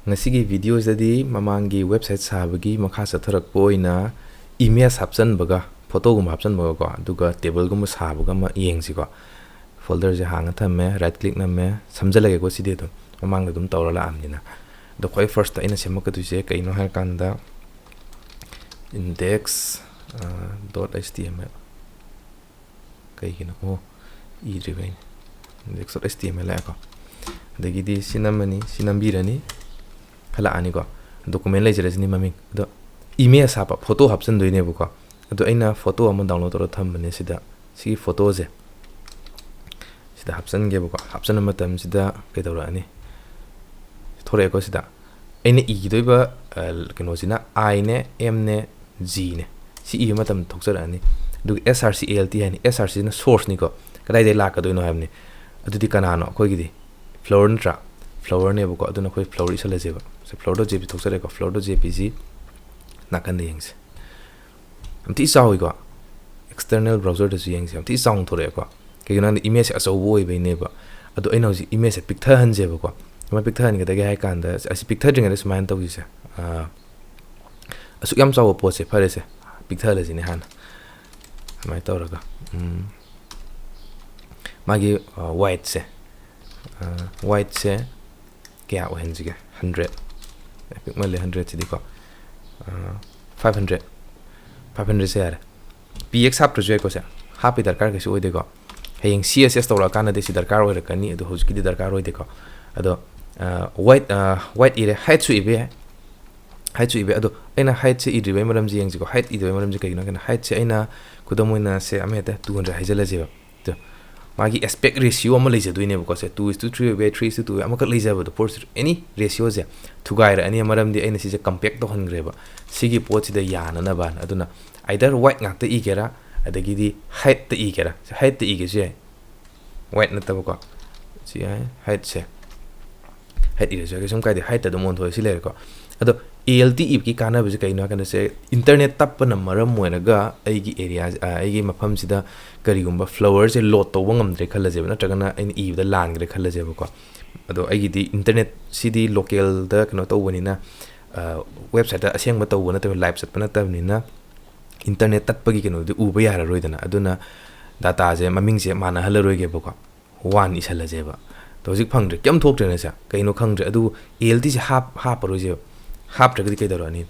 ngasigi videos dadi mamangi website sabagi makha satharak poina image hapsan baga photo gum hapsan baga ko aduga table gum sabaga ma yengsi ko folder je hanga thamme right click namme samjalage ko side dum mamang dum tawrala amnina the koi first ina semaka tu je kaino ha kanda index .html kaigina oh e driven index.html ko dagidi sinamani sinambirani hala ani ko document lai jerasini maming do image sapa photo hapsan doine bu ko do aina photo am download tor thambane sida si photo je sida hapsan ge bu ko hapsan matam sida kedawrani thore ko sida aina e doiba keno sina I ne M ne G ne si e matam thokjarani du srcalt hani src na source ni ko kadai de la ka doino habni adudi kanano koi gidi flower ntra flower ne bu ko aduna koi flower isala jeba se flower.jpg thokjare ko flower.jpg nakan de yengse amti sawi ko external browser de yengse amti sound thore ko kegina image aso boy be ne ba adu aina ji image picture han je ba ko ma picture han ga de ga kan da asi picture ding ga sman to se asu yam sawo po se phare se picture le ji ne han mai tawraga magi white se kya ohenjige 100 epic male 100 sidi ko 500 se are px hap to je ko se happy darkar ke oide ko heying css tawra kana de si darkar oira kani adu hojki de darkar oide ko ado white ire height su ibe ado aina height se idribe maram ji yengji ko height idribe maram ji kaina kana height se aina kudamoina se ameta 200 haijala je to magi aspect ratio am leje doine ko se 2:3 be 3:2 amaka leje ba to any ratio je thugai ra ani maram di aina si je compact to hangre ba sigi pot si da yana na ban aduna either white ngak te igera adagi di height te igera height te ige je white na ta ko si height se height ige je som kai de height ta mon thoi si le ko ado alt if ki kana bi kai na kana se internet tap na maram moinaga aigi area aigi mafam sida karigumba flower se load to wangam dre khala je na tragana in if da lan gre khala je ko ado aigi di internet cd local da kana to woni na website da aseng ba to wona to live sat pana tabni na internet tat pagi keno di uba yara roidana aduna data je maming je mana hala roige ba ko one isala je ba to jik phangre kem thok tre na sa kaino khangre adu alt se hap ro je hap tragdi kai darani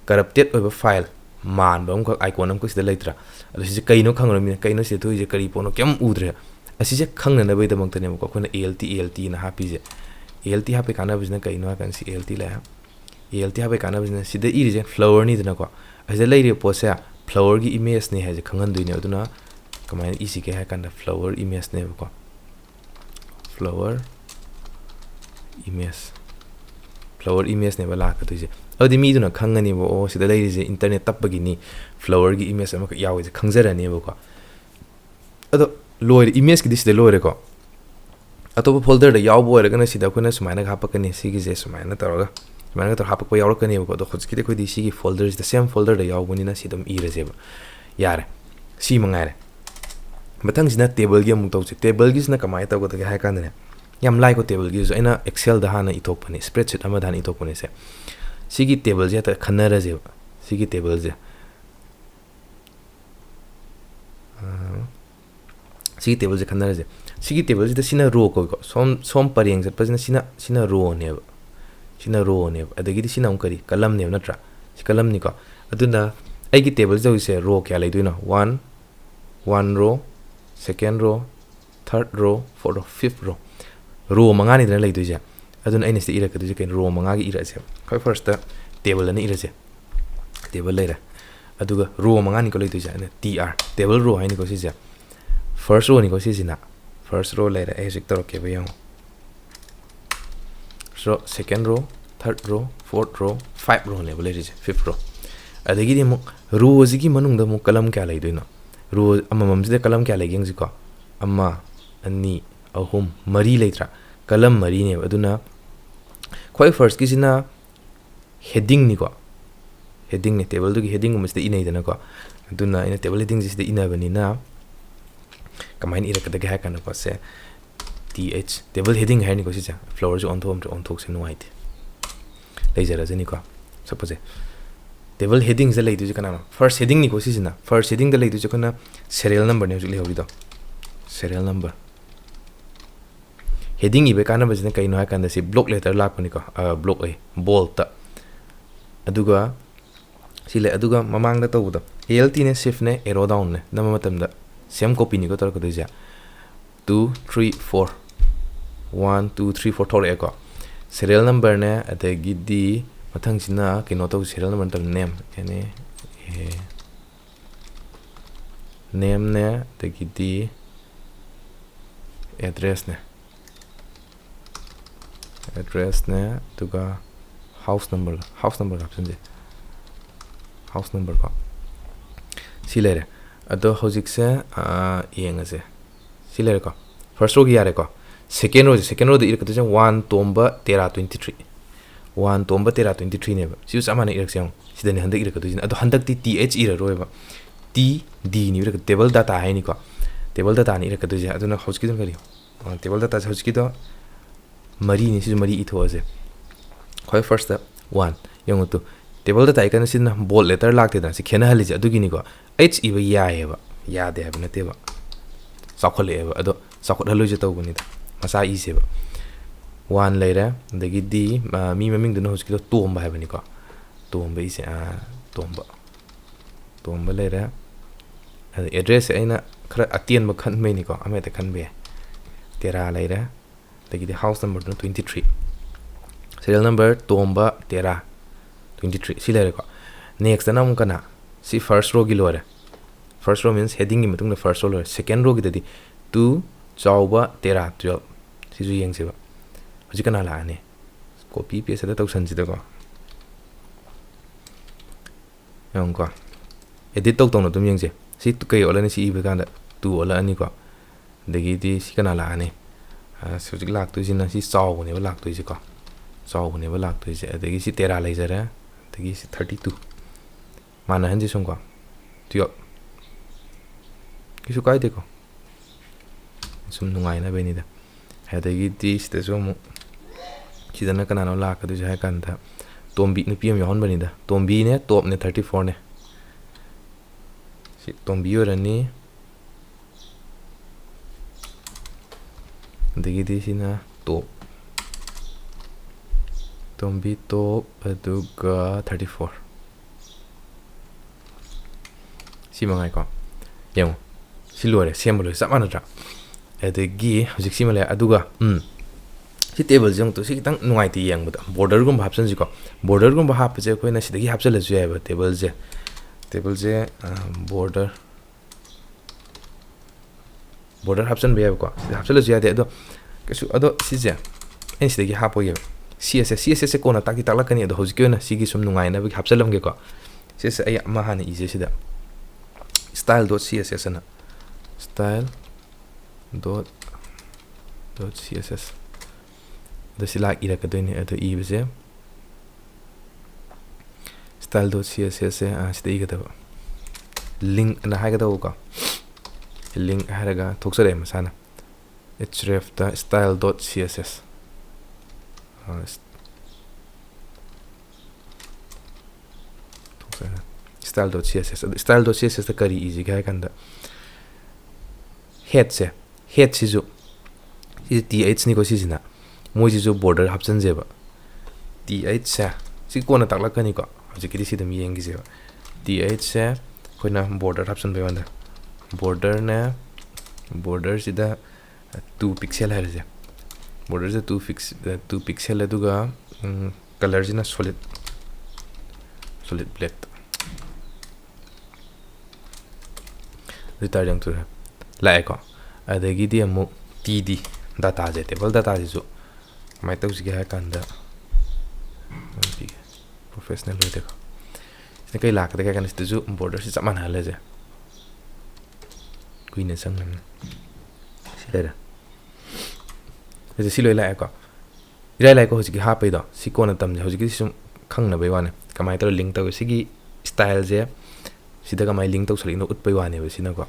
corrupted oiba file man bam ko icon am ko sida leitra adu si kaino khangro mi kaino se thoi je kari pono kem udre asi je khangna na bai damang tane ko khona alt na happy je alt happy kana bizna kaino kan si alt la alt happy kana bizna sida iri je flower ni dana ko asi leire pose flower gi image ne ha je khangan duine aduna kamai isi ke ha kan flower image ne ko flower image ne bala ka tuje adi mi duna khangani bo o sida leire je internet tapagi ni flower gi image am ka yawe je khangjara ne bo ko ado loire image gi dis de loire ko atoba folder da yaw bo era kana sida khona sumaina ga hapakani sigi je sumaina taraga sumaina tar hapakwa yaw rakani bo ko do khojki de ko di sigi folder is the same folder da yaw boni na sidam ira je yare si mangare mathang sina table gi amuk tawse table gi sina kamai taw ko da ha kan ne yam lai ko table gi zo ina excel da hana itok pani spreadsheet ama dhan itok pani se sigi table je ta khanara je sigi table je sigi table je sina row ko som pareng je pajina sina row ne adagi di sina kari kalam ne natra si kalam ni ko aduna ai gi table je se row kya lai duina 1 row second row third row fourth row fifth row manga ni dana lai duja aduna aina se ira ka duja ken row manga gi ira se kai first table ani ira se table laira aduga row manga ni ko lai duja na tr table row hai ni ko si ja first row ni ko si sina first row laira ai sik tor ke bayang so second row third row fourth row fifth row level laira fifth row adagi di mo row ji gi manung da mo kalam kya lai duina row amamam ji da kalam kya lai geng ji ko amma ani ahum mari leitra kalam mari ne aduna khoi first ki sina heading ni ko heading ne table du gi heading mas de inai dana ko aduna ina table heading jis de ina bani na kamain ira kada ga kana ko se th table heading hai ni ko si ja flower jo on thok se no ite ꯂꯩꯖꯔꯖꯅꯤꯀꯣ ꯁꯛꯄꯁꯦ table ꯍꯦꯗꯤꯡꯁꯦ ꯂꯩꯗꯣꯏꯁꯦ ꯀꯅꯥꯅꯣ ꯐꯥꯔꯁ ꯍꯦꯗꯤꯡꯅꯤꯀꯣ ꯁꯤꯁꯤꯅ first ꯍꯦꯗꯤꯡꯗ ꯂꯩꯗꯣꯏꯁꯦ ꯑꯩꯈꯣꯏꯅ serial ꯅꯝꯕꯔꯅꯦ ꯍꯧꯖꯤꯛ ꯂꯩꯍꯧꯔꯤꯗꯣ serial number heading ꯏꯕꯩ ꯀꯥꯟꯅꯕꯁꯤꯅ ꯀꯩꯅꯣ ꯍꯥꯏ ꯀꯥꯟꯗ ꯁꯤ ꯕ꯭ꯂꯣꯛ ꯂꯦꯇꯔ ꯂꯥꯛꯄꯅꯤꯀꯣ ꯕ꯭ꯂꯣꯛ ꯑꯩ ꯕꯣꯜꯇ ꯑꯗꯨꯒ ꯁꯤ ꯂꯩ ꯑꯗꯨꯒ ꯃꯃꯥꯡꯗ ꯇꯧꯕꯗꯣ ALTꯅꯦ shiftꯅꯦ arrow downꯅꯦ ꯅꯝꯕ ꯃꯇꯝꯗ ꯁꯦꯝ ꯀꯣꯄꯤꯅꯤꯀꯣ ꯇꯧꯔꯛꯀꯗꯣꯏꯁꯦ 2 3 4 1 2 3 4 ꯊꯣꯛꯂꯛꯑꯦꯀꯣ ꯁꯦꯔꯤꯌꯦꯜ ꯅꯝꯕꯔꯅꯦ ꯑꯗꯒꯤꯗꯤ ꯃꯊꯪꯁꯤꯅ ꯀꯩꯅꯣ ꯇꯧ ꯁꯦꯔꯤꯌꯦꯜ ꯅꯝꯕꯔ ꯅꯠꯇꯕ ꯅꯦꯝ ꯌꯥꯅꯤ ꯅꯦꯝꯅꯦ ꯑꯗꯒꯤꯗꯤ ꯑꯦꯗ꯭ꯔꯦꯁꯅꯦ ꯑꯗꯨꯒ ꯍꯥꯎꯁ ꯅꯝꯕꯔ ꯍꯥꯞꯆꯟꯁꯦ ꯍꯥꯎꯁ ꯅꯝꯕꯔ ꯀꯣ ꯁꯤ ꯂꯩꯔꯦ ꯑꯗꯣ ꯍꯧꯖꯤꯛꯁꯦ ꯌꯦꯡꯉꯁꯦ ꯁꯤ ꯂꯩꯔꯦꯀꯣ ꯐꯥꯔꯁ ꯔꯣꯒꯤ ꯌꯥꯔꯦꯀꯣ ꯁꯦꯀꯦꯟ ꯔꯣꯗ ꯏꯔꯛꯀꯗꯣꯏꯁꯦ 1 ꯇꯣꯝꯕ ꯇꯦꯔꯥ 23 1 ꯇꯣꯝꯕ ꯇꯦꯔꯥ 23ꯅꯦꯕ ꯁꯤꯁꯨ ꯆꯞ ꯃꯥꯟꯅ ꯏꯔꯛꯁꯦ ꯌꯦꯡꯉꯣ ꯁꯤꯗꯅꯦ ꯍꯟꯗꯛ 이렇거든요. ꯑꯗꯣ ꯍꯟꯗꯛꯇꯤ TH 이러로에바 T D 니 이렇게 테이블 다타 하니까 테이블 다타니 이렇거든요. 아두나 호스키도 그래요. 테이블 다타 호스키도 머리니 시즈 머리 이토어제. 거의 first step 1 영어도 테이블 다타 이까는 시나 볼 레터 락테다 시 캐나 할리지 아두기니까 H 이바 야에바 야데 하브 나테바 사콜레바 아도 사콜 할로지 tawbunida masa iseba 1 leire dagidi mi mamingduna hoskido tomba habenika tomba ise tomba leire address aina khara atien ba khan mai niko amete khan be tera leire dagidi house number 23 serial number tomba tera 23 si leire ko next na mun kana si first row gi lore first row means heading gi matung first row lore second row gi dadi 2 chawba tera 12 si ju yeng seba hoji kana la ne copy paste da tawsan ji da ko yang ko edit tawt tawna dum yeng je si kai ola ni si ibe kan da tu ola ani ko dagi di si kana la ne hoji lak tu jina si chaw ne ba lak tu ji ko chaw ne ba lak tu ji dagi si tera lai jara dagi si 32 mana han ji sum ko tio kisu kai de ko sum nungai na be ni da adagi di sida zomu sidana kana no la ka du jai kan da tombi nu pm yon bani da tombi ne top ne 34 ne si tombi yorani adagi di sina top tombi top aduga 34 si mangai ko yemo si lore sembolo samana tra adagi hojik simale aduga si table jong to si kitang nungai ti yang buda border gum hapsan ji ko border gum ba hap je koina sidagi hapsala ju ya ba table je border hapsan be ya ko hapsala ju ya de ado kesu ado si je en sidagi hapo ye css ko na taki takla kani ado hojik koina sigi sum nungai na bi hapsalam ge ko css ay ma hani ije sida style.css na style.css the select ira ka doine ado e bese style.css sida iga da link na ha ga da ko link haraga thoksare masana href da style.css style.css da kari easy ga kan da head si jo th ni ko si sina moi ji jo border hapsan je ba th sa si ko na takla kani ko ji kidi si dam yeng gi je th sa ko na border hapsan be wanda border si da 2 pixel ha je border se 2 pixel aduga color jina solid black return to like ko adagi di amu td data je table data je jo mai tau ji ha kan da professional way dekho ne kai lak de kan stu ju border si chaman ha le je kuine sang nam sira si loi la ko irai lai ko hoji ha pe do si ko na tam je hoji sum khang na bai wa ne kamai tar link tau si gi style je sida kamai link tau sali no ut pai wa ne ba sina ko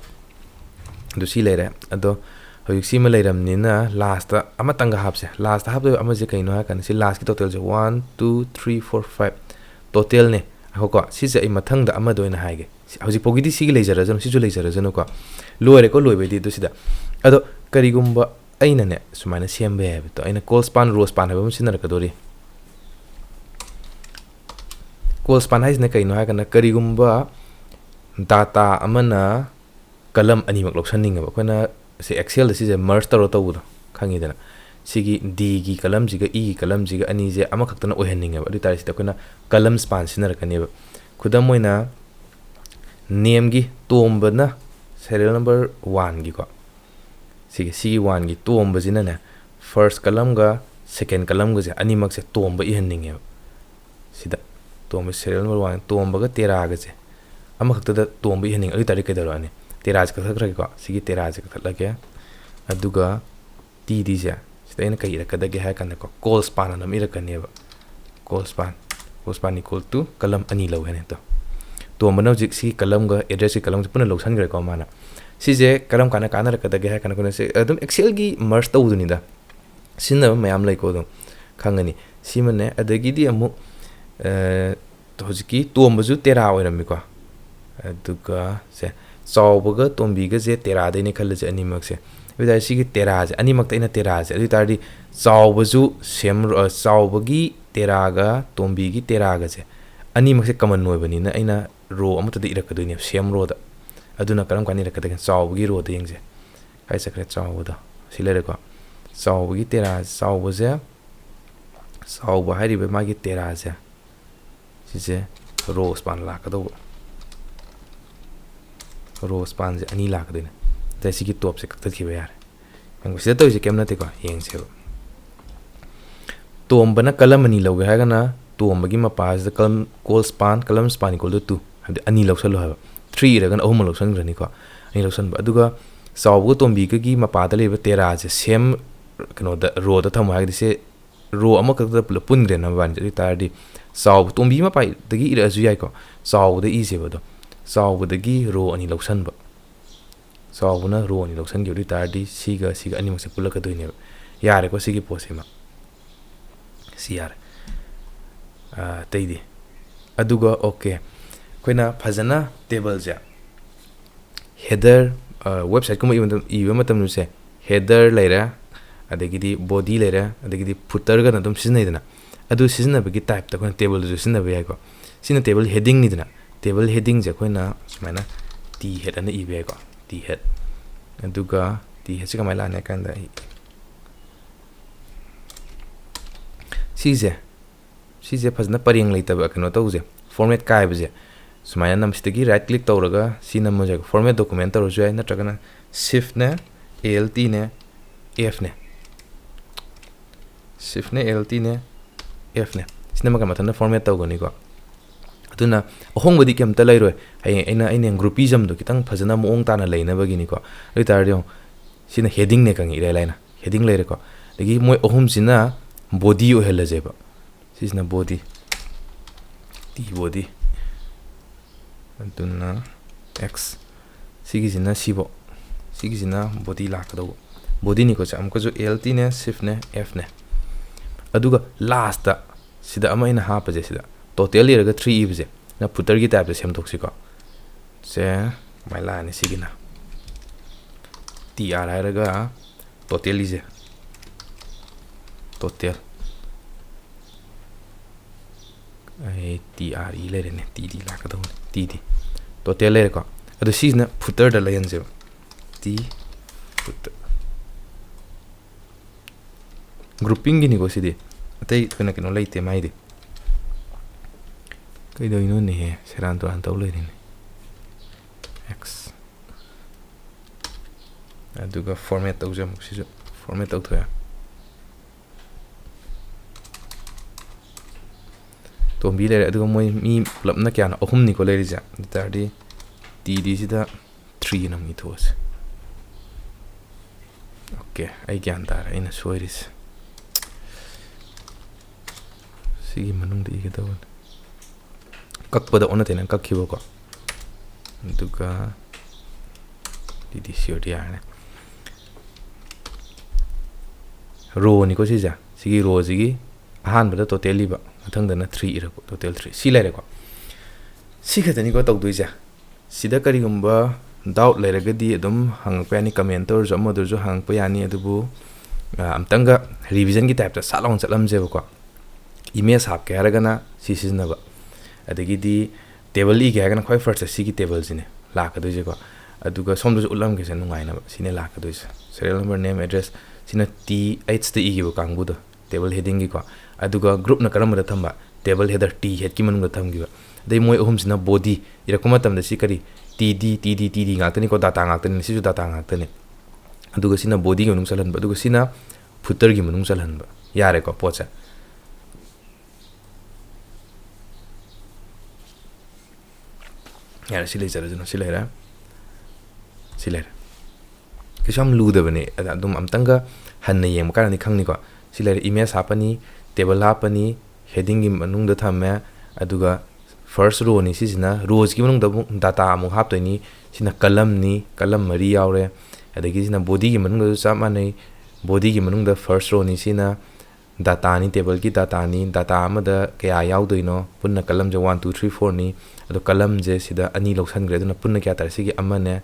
do si le re ado ꯍꯧꯖꯤꯛ ꯁꯤꯃ ꯂꯩꯔꯝꯅꯤꯅ last ꯑꯃꯇꯪꯒ ꯍꯥꯞꯁꯦ last ꯍꯥꯞꯇꯣꯏꯕ ꯑꯃꯁꯦ ꯀꯩꯅꯣ ꯍꯥꯏꯔꯀꯥꯟꯗ ꯁꯤ ꯂꯥꯁꯀꯤ ꯇꯣꯇꯦꯜꯁꯦ 1 2 3 4 5 ꯇꯣꯇꯦꯜꯅꯦ ꯍꯣꯀꯣ ꯁꯤꯁꯦ ꯑꯩ ꯃꯊꯪꯗ ꯑꯃꯗ ꯑꯣꯏꯅ ꯍꯥꯏꯒꯦ ꯍꯧꯖꯤꯛꯐꯥꯎꯒꯤꯗꯤ ꯁꯤꯒꯤ ꯂꯩꯖꯔꯖꯅꯨ ꯁꯤꯁꯨ ꯂꯩꯖꯔꯖꯅꯨꯀꯣ ꯂꯣꯏꯔꯦꯀꯣ ꯂꯣꯏꯕꯩꯗꯤ ꯑꯗꯨ ꯁꯤꯗ ꯑꯗꯣ ꯀꯔꯤꯒꯨꯝꯕ ꯑꯩꯅꯅꯦ ꯁꯨꯃꯥꯏꯅ ꯁꯦꯝꯕ ꯌꯥꯏꯕꯗꯣ ꯑꯩꯅ ꯀꯣꯜ ꯁ꯭ꯄꯥꯟ ꯔꯣ ꯁ꯭ꯄꯥꯟ ꯍꯥꯏꯕ ꯑꯃ ꯁꯤꯖꯤꯟꯅꯔꯛꯀꯗꯣꯔꯤ ꯀꯣꯜ ꯁ꯭ꯄꯥꯟ ꯍꯥꯏꯁꯤꯅ ꯀꯩꯅꯣ ꯍꯥꯏꯔꯀꯥꯟꯗ ꯀꯔꯤꯒꯨꯝꯕ ꯗꯥꯇꯥ ꯑꯃꯅ ꯀꯂꯝ ꯑꯅꯤꯃꯛ ꯂꯧꯁꯟꯅꯤꯡꯉꯦꯕ ꯑꯩꯈꯣꯏꯅ ꯁꯤ ꯑꯦꯛꯁꯦꯜꯗ ꯁꯤꯁꯦ ꯃꯔꯖ ꯇꯧꯔ ꯇꯧꯕꯗꯣ ꯈꯪꯉꯤꯗꯅ ꯁꯤꯒꯤ ꯗꯤꯒꯤ ꯀꯂꯝꯁꯤꯒ ꯏꯒꯤ ꯀꯂꯝꯁꯤꯒ ꯑꯅꯤꯁꯦ ꯑꯃꯈꯛꯇꯅ ꯑꯣꯏꯍꯟꯅꯤꯡꯉꯦꯕ ꯑꯗꯨ ꯑꯣꯏꯇꯥꯔꯗꯤ ꯁꯤꯗ ꯑꯩꯈꯣꯏꯅ ꯀꯂꯝ ꯁ꯭ꯄꯥꯟ ꯁꯤꯖꯤꯟꯅꯔꯛꯀꯅꯦꯕ ꯈꯨꯗꯝ ꯑꯣꯏꯅ ꯅꯦꯝꯒꯤ ꯇꯣꯝꯕꯅ ꯁꯦꯔꯤꯌꯦꯜ ꯅꯝꯕꯔ 1ꯒꯤꯀꯣ ꯁꯤꯒꯤ 1ꯒꯤ ꯇꯣꯝꯕꯁꯤꯅꯅꯦ ꯐꯥꯔꯁꯠ ꯀꯂꯝꯒ ꯁꯦꯀꯦꯟड ꯀꯂꯝꯒꯁꯦ ꯑꯅꯤꯃꯛꯁꯦ ꯇꯣꯝꯕ ꯏꯍꯟꯅꯤꯡꯉꯦꯕ ꯁꯤꯗ ꯇꯣꯝꯕ ꯁꯦꯔꯤꯌꯦꯜ ꯅꯝꯕꯔ 1 ꯇꯣꯝꯕꯒ ꯇꯦꯔꯥꯒꯁꯦ ꯑꯃꯈꯛꯇꯗ ꯇꯣꯝꯕ ꯏꯍꯟꯅꯤꯡꯉꯦ ꯑꯗꯨ ꯑꯣꯏꯇꯥꯔꯗꯤ ꯀꯩꯗꯧꯔꯛꯑꯅꯤ ꯇꯦꯔꯥꯁꯦ ꯀꯛꯊꯠꯈ꯭ꯔꯒꯦꯀꯣ ꯁꯤꯒꯤ ꯇꯦꯔꯥꯁꯦ ꯀꯛꯊꯠꯂꯒꯦ ꯑꯗꯨꯒ ꯇꯤꯗꯤꯁꯦ ꯁꯤꯗ ꯑꯩꯅ ꯀꯩ ꯏꯔꯛꯀꯗꯒꯦ ꯍꯥꯏꯔ ꯀꯥꯟꯗꯀꯣ ꯀꯣꯜ ꯁ꯭ꯄꯥꯟ ꯑꯅ ꯑꯃ ꯏꯔꯛꯀꯅꯦꯕ ꯀꯣꯜ ꯁ꯭ꯄꯥꯟ ꯏꯀꯣꯜ ꯇꯨ ꯀꯂꯝ ꯑꯅꯤ ꯂꯧꯋꯦ ꯍꯥꯏꯅ ꯇꯧ ꯇꯣꯝꯕꯅ ꯍꯧꯖꯤꯛ ꯁꯤ ꯀꯂꯝꯒ ꯑꯦꯗ꯭ꯔꯦꯁꯀꯤ ꯀꯂꯝꯁꯦ ꯄꯨꯟꯅ ꯂꯧꯁꯟꯈ꯭ꯔꯦꯀꯣ ꯃꯥꯅ ꯁꯤꯁꯦ ꯀꯔꯝ ꯀꯥꯟꯗ ꯀꯥꯟꯅꯔꯛꯀꯗꯒꯦ ꯍꯥꯏꯔ ꯀꯥꯟꯗ ꯑꯩꯈꯣꯏꯅ ꯑꯗꯨꯝ ꯑꯦꯛꯁꯦꯜꯒꯤ ꯃꯔꯖ ꯇꯧꯕꯗꯨꯅꯤꯗ ꯁꯤꯖꯤꯟꯅꯕ ꯃꯌꯥꯝ ꯂꯩꯀꯣ ꯑꯗꯨꯝ ꯈꯪꯒꯅꯤ ꯁꯤꯃꯅꯦ ꯑꯗꯒꯤꯗꯤ ꯑꯃꯨꯛ ꯍꯧꯖꯤꯛꯀꯤ ꯇꯣꯝꯕꯁꯨ ꯇꯦꯔꯥ ꯑꯣꯏꯔꯝꯃꯤꯀꯣ ꯑꯗꯨꯒ ꯁꯦ ꯆꯥꯎꯕꯒ ꯇꯣꯝꯕꯤꯒꯁꯦ ꯇꯦꯔꯥꯗꯩꯅꯦ ꯈꯜꯂꯁꯦ ꯑꯅꯤꯃꯛꯁꯦ ꯑꯗꯨ ꯑꯣꯏꯇꯥꯔꯗꯤ ꯁꯤꯒꯤ ꯇꯦꯔꯥꯁꯦ ꯑꯅꯤꯃꯛꯇ ꯑꯩꯅ ꯇꯦꯔꯥꯁꯦ ꯑꯗꯨ ꯑꯣꯏꯇꯥꯔꯗꯤ ꯆꯥꯎꯕꯁꯨ ꯆꯥꯎꯕꯒꯤ ꯇꯦꯔꯥꯒ ꯇꯣꯝꯕꯤꯒꯤ ꯇꯦꯔꯥꯒꯁꯦ ꯑꯅꯤꯃꯛꯁꯦ ꯀꯃꯟ ꯑꯣꯏꯕꯅꯤꯅ ꯑꯩꯅ ꯔꯣ ꯑꯃꯠꯇꯗ ꯏꯔꯛꯀꯗꯣꯏꯅꯦꯕ ꯁꯦꯝ ꯔꯣꯗ ꯑꯗꯨꯅ ꯀꯔꯝ ꯀꯥꯟꯗ ꯏꯔꯛꯀꯗꯒꯦ ꯆꯥꯎꯕꯒꯤ ꯔꯣꯗ ꯌꯦꯡꯁꯦ ꯀꯥꯏ ꯆꯠꯈ꯭ꯔꯦ ꯆꯥꯎꯕꯗꯣ ꯁꯤ ꯂꯩꯔꯦꯀꯣ ꯆꯥꯎꯕꯒꯤ ꯇꯦꯔꯥ ꯆꯥꯎꯕꯁꯦ ꯆꯥꯎꯕ ꯍꯥꯏꯔꯤꯕ ꯃꯥꯒꯤ ꯇꯦꯔꯥꯁꯦ ꯁꯤꯁꯦ ꯔꯣ ꯁ꯭ꯄꯥꯟ ꯂꯥꯛꯀꯗꯧꯕ ꯔꯣ ꯁ꯭ꯄꯥꯟꯁꯦ ꯑꯅꯤ ꯂꯥꯛꯀꯗꯣꯏꯅꯦ ꯑꯗꯩ ꯁꯤꯒꯤ ꯇꯣꯞꯁꯦ ꯀꯛꯊꯠꯈꯤꯕ ꯌꯥꯔꯦ ꯁꯤꯗ ꯇꯧꯔꯤꯁꯦ ꯀꯩꯝ ꯅꯠꯇꯦꯀꯣ ꯌꯦꯡꯁꯦꯕ ꯇꯣꯝꯕꯅ ꯀꯂꯝ ꯑꯅꯤ ꯂꯧꯒꯦ ꯍꯥꯏꯔꯒꯅ ꯇꯣꯝꯕꯒꯤ ꯃꯄꯥꯁꯤꯗ ꯀꯣꯜ ꯁ꯭ꯄꯥꯟ ꯀꯂꯝ ꯁ꯭ꯄꯥꯟ ꯏꯀꯣꯜ ꯇꯨ 2 ꯍꯥꯏꯕꯗꯤ ꯑꯅꯤ ꯂꯧꯁꯜꯂꯣ ꯍꯥꯏꯕ 3 ꯏꯔꯒꯅ ꯑꯍꯨꯝ ꯂꯧꯁꯟꯈ꯭ꯔꯅꯤꯀꯣ ꯑꯅꯤ ꯂꯧꯁꯟꯕ ꯑꯗꯨꯒ ꯆꯥꯎꯕꯒ ꯇꯣꯝꯕꯤꯒꯒꯤ ꯃꯄꯥꯗ ꯂꯩꯕ ꯇꯦꯔꯥꯁꯦ ꯁꯦꯝ ꯀꯩꯅꯣꯗ ꯔꯣꯗ ꯊꯝꯃꯣ ꯍꯥꯏꯔꯒꯗꯤ ꯁꯦ ꯔꯣ ꯑꯃꯈꯛꯇꯗ ꯄꯨꯂꯞ ꯄꯨꯟꯈ꯭ꯔꯦꯅ ꯃꯕꯥꯅꯤꯁꯦ ꯑꯗꯨ ꯑꯣꯏꯇꯥꯔꯗꯤ ꯆꯥꯎꯕ ꯇꯣꯝꯕꯤ ꯃꯄꯥꯗꯒꯤ ꯏꯔꯛꯑꯁꯨ ꯌꯥꯏꯀꯣ ꯆꯥꯎꯕꯗ ꯏꯁꯦꯕ ꯑꯗꯣ ꯆꯥꯎꯕꯗꯒꯤ ꯔꯣ ꯑꯅꯤ ꯂꯧꯁꯟꯕ ꯆꯥꯎꯕꯅ ꯔꯣ ꯑꯅꯤ ꯂꯧꯁꯟꯈꯤꯕ ꯑꯗꯨ ꯑꯣꯏꯇꯥꯔꯗꯤ ꯁꯤꯒ ꯑꯅꯤꯃꯛꯁꯦ ꯄꯨꯜꯂꯛꯀꯗꯣꯏꯅꯦꯕ ꯌꯥꯔꯦꯀꯣ ꯁꯤꯒꯤ ꯄꯣꯠꯁꯤꯃ ꯁꯤ ꯌꯥꯔꯦ ꯑꯇꯩꯗꯤ ꯑꯗꯨꯒ ꯑꯣꯀꯦ ꯑꯩꯈꯣꯏꯅ ꯐꯖꯅ ꯇꯦꯕꯜꯁꯦ ꯍꯦꯗꯔ ꯋꯦꯕꯁꯥꯏꯠꯀꯨꯝꯕ ꯏꯕ ꯃꯇꯝꯗꯁꯦ ꯍꯦꯗꯔ ꯂꯩꯔꯦ ꯑꯗꯒꯤꯗꯤ ꯕꯣꯗꯤ ꯂꯩꯔꯦ ꯑꯗꯒꯤꯗꯤ ꯐꯨꯇꯔꯒꯅ ꯑꯗꯨꯝ ꯁꯤꯖꯤꯟꯅꯩꯗꯅ ꯑꯗꯨ ꯁꯤꯖꯤꯟꯅꯕꯒꯤ ꯇꯥꯏꯞꯇ ꯑꯩꯈꯣꯏꯅ ꯇꯦꯕꯜꯗꯁꯨ ꯁꯤꯖꯤꯟꯅꯕ ꯌꯥꯏꯀꯣ ꯁꯤꯅ ꯇꯦꯕꯜ ꯍꯦꯗꯤꯡꯅꯤꯗꯅ ꯇꯦꯕꯜ ꯍꯦꯗꯤꯡꯁꯦ ꯑꯩꯈꯣꯏꯅ ꯁꯨꯃꯥꯏꯅ ꯇꯤ ꯍꯦꯗ ꯑꯅ ꯏꯕ ꯌꯥꯏꯀꯣ ꯇꯤ ꯍꯦꯗ ꯑꯗꯨꯒ ꯇꯤ ꯍꯦꯗꯁꯦ ꯀꯃꯥꯏꯅ ꯂꯥꯛꯅꯤ ꯍꯥꯏ ꯀꯥꯟꯗ ꯁꯤꯁꯦ ꯐꯖꯅ ꯄꯔꯦꯡ ꯂꯩꯇꯕ ꯀꯩꯅꯣ ꯇꯧꯁꯦ ꯐꯣꯔꯃꯦꯠ ꯀꯥꯏꯕꯁꯦ ꯁꯨꯃꯥꯏꯅ ꯅꯝꯁꯤꯗꯒꯤ ꯔꯥꯏꯠ ꯀ꯭ꯂꯤꯛ ꯇꯧꯔꯒ ꯁꯤ ꯅꯝꯃꯁꯨ ꯌꯥꯏ ꯐꯣꯔꯃꯦꯠ ꯗꯣꯀꯨꯃꯦꯟ ꯇꯧꯔꯁꯨ ꯌꯥꯏ ꯅꯠꯇ꯭ꯔꯒꯅ ꯁꯤꯐꯅꯦ ALTꯅꯦ Fꯅꯦ ꯁꯤꯐꯅꯦ ALTꯅꯦ Fꯅꯦ ꯁꯤꯅ ꯑꯃꯒ ꯃꯊꯟꯇ ꯐꯣꯔꯃꯦꯠ ꯇꯧꯒꯅꯤꯀꯣ ꯑꯗꯨꯅ ꯑꯍꯣꯡꯕꯗꯤ ꯀꯩꯝꯇ ꯂꯩꯔꯣꯏ ꯍꯌꯦꯡ ꯑꯩꯅ ꯒ꯭ꯔꯨꯄꯤꯖꯝꯗꯣ ꯈꯤꯇꯪ ꯐꯖꯅ ꯃꯑꯣꯡ ꯇꯥꯅ ꯂꯩꯅꯕꯒꯤꯅꯤꯀꯣ ꯑꯗꯨ ꯑꯣꯏꯇꯥꯔꯗꯤ ꯁꯤꯅ ꯍꯦꯗꯤꯡꯅꯦ ꯈꯪꯉꯤ ꯏꯔꯥꯏ ꯂꯥꯏꯅ ꯍꯦꯗꯤꯡ ꯂꯩꯔꯦꯀꯣ ꯑꯗꯒꯤ ꯃꯣꯏ ꯑꯍꯨꯝꯁꯤꯅ ꯕꯣꯗꯤ ꯑꯣꯏꯍꯜꯂꯁꯦꯕ ꯁꯤꯁꯤꯅ ꯕꯣꯗꯤ ꯇꯤ ꯕꯣꯗꯤ ꯑꯗꯨꯅ X ꯁꯤꯒꯤꯁꯤꯅ ꯁꯤꯕꯣ ꯁꯤꯒꯤꯁꯤꯅ ꯕꯣꯗꯤ ꯂꯥꯛꯀꯗꯧꯕ ꯕꯣꯗꯤꯅꯤꯀꯣ ꯑꯃꯨꯛꯀꯁꯨ ALTꯅꯦ ꯁꯤꯐꯅꯦ Fꯅꯦ ꯑꯗꯨꯒ ꯂꯥꯁꯇ ꯁꯤꯗ ꯑꯃ ꯑꯩꯅ ꯍꯥꯞꯄꯁꯦ ꯁꯤꯗ ꯇꯣꯇꯦꯜ ꯏꯔꯒ 3 ꯏꯕꯁꯦ ꯅ ꯐꯨꯇꯔꯒꯤ ꯇꯥꯏꯞꯇ ꯁꯦꯝꯗꯣꯛꯁꯤꯀꯣ ꯁꯦ ꯀꯃꯥꯏꯅ ꯂꯥꯛꯑꯅꯤ ꯁꯤꯒꯤꯅ TR ꯍꯥꯏꯔꯒ ꯇꯣꯇꯦꯜ ꯏꯁꯦ ꯇꯣꯇꯦꯜ ꯑꯩ TR ꯏ ꯂꯩꯔꯦꯅꯦ TD ꯂꯥꯛꯀꯗꯧꯕꯅꯦ TD ꯇꯣꯇꯦꯜ ꯂꯩꯔꯦꯀꯣ ꯑꯗꯣ ꯁꯤꯁꯤꯅ ꯐꯨꯇꯔꯗ ꯂꯩꯍꯟꯁꯦꯕ T ꯐꯨꯇꯔ ꯒ꯭ꯔꯨꯞꯄꯤꯡꯒꯤꯅꯤꯀꯣ ꯁꯤꯗꯤ ꯑꯇꯩ ꯑꯩꯈꯣꯏꯅ ꯀꯩꯅꯣ ꯂꯩꯇꯦ ꯃꯥꯏꯗꯤ ꯀꯩꯗꯧꯔꯤꯅꯣꯅꯦꯍꯦ ꯁꯦꯔꯥꯟ ꯇꯨꯔꯥꯟ ꯇꯧ ꯂꯩꯔꯤꯅꯦ X ꯑꯗꯨꯒ ꯐꯣꯔꯃꯦꯠ ꯇꯧꯁꯦ ꯑꯃꯨꯛ ꯁꯤꯁꯨ ꯐꯣꯔꯃꯦꯠ ꯇꯧꯊꯣꯛꯑꯦ ꯇꯣꯝꯕꯤ ꯂꯩꯔꯦ ꯑꯗꯨꯒ ꯃꯣꯏ ꯃꯤ ꯄꯨꯂꯞꯅ ꯀꯌꯥꯅꯣ ꯑꯍꯨꯝꯅꯤꯀꯣ ꯂꯩꯔꯤꯁꯦ ꯑꯗꯨ ꯇꯥꯔꯗꯤ TDꯁꯤꯗ 3 ꯑꯃ ꯏꯊꯣꯛꯑꯁꯦ ꯑꯣꯀꯦ ꯑꯩ ꯒ꯭ꯌꯥꯟ ꯇꯥꯔꯦ ꯑꯩꯅ ꯁꯣꯏꯔꯤꯁꯦ ꯁꯤꯒꯤ ꯃꯅꯨꯡꯗ ꯏꯒꯗꯕꯅꯤ ꯀꯛꯄꯗ ꯑꯣꯟꯅ ꯇꯩꯅ ꯀꯛꯈꯤꯕꯀꯣ ꯑꯗꯨꯒ DD ꯁꯤ ꯑꯣꯏꯔꯗꯤ ꯌꯥꯔꯅꯤ रो निको सिजा सिगी रो जिगी अहानबदा टोटल लिबा मथंगदना 3 इरको टोटल 3 सी लेरेको सी खतनिको तौदुइजा सिदा करिगुम्बा डाउट लेरगदी अदुम हंगपा यानी कमेंटर जो अमदुर जो हंगपा यानी अदुबु अमतंगा रिवीजन की टाइप ता सालोंग चलमजेबको इमेज हापके हारगना सी सिजनबा अदगिदी टेबल इ गयागना खय फर्स्ट सिगी टेबल जिने लाकदुइजेको अदुगा सोमदुज उलम के नुंगाइना सिने लाकदुइसे serial number name address sina t h the e kangbudo table heading gi ko aduga group na karam da thamba table header t head ki manung da thamgi ba dei moi ohum sina body ira kuma tam da si kari td ngakani ko data ngakani si ju data ngakani aduga sina body gi manung salan ba aduga sina footer gi manung salan ba yare ko pocha yare sile jara jno silera kisam ludabane adum amtanga hanna yem karani khangni ko silera image hapani table hapani heading gi manung da thamme aduga first row ni sisina rows gi manung da data amu haptoini sina column mari yaure adagi sina body gi manung da chamani body gi manung da first row ni sina data ni table gi data amada kaya yaudoino punna column je 1 2 3 4 ni ado column je sida ani loksan gre aduna punna kya tar sigi amane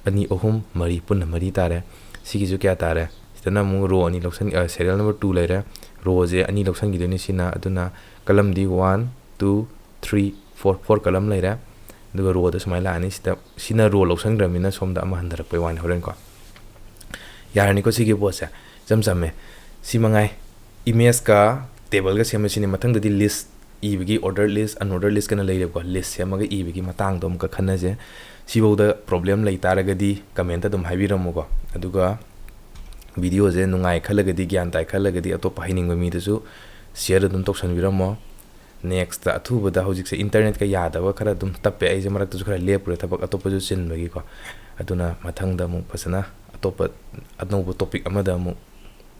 ani ohum mari punna mari tare sigi ju kya tare sidana mu row ani loksan serial number 2 laira row je ani loksan gi deni sina aduna column di 1 2 3 4 4 column laira aduga row da smaila ani sina row loksan gramina somda ama handarak pe wan horen ko yarani ko sigi bosa jamjame simangai image ka table ga sema sini mathang da di list ibigi order list unorder list kana leire ko list sema ga ibigi matang dom ka khana je siboda problem lai taragadi comment adum haibiramu ko aduga video je nungai khalagadi gyan tai khalagadi atopa hining mi dasu share adum toksan biramo next ta athuba da hojik se internet ka yada wa khara dum tappe ai je marak tu khara lepure thabak atopa ju chin bagi ko aduna mathang da mu pasana atopa adnobu topic amada mu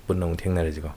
punna thengna reji ko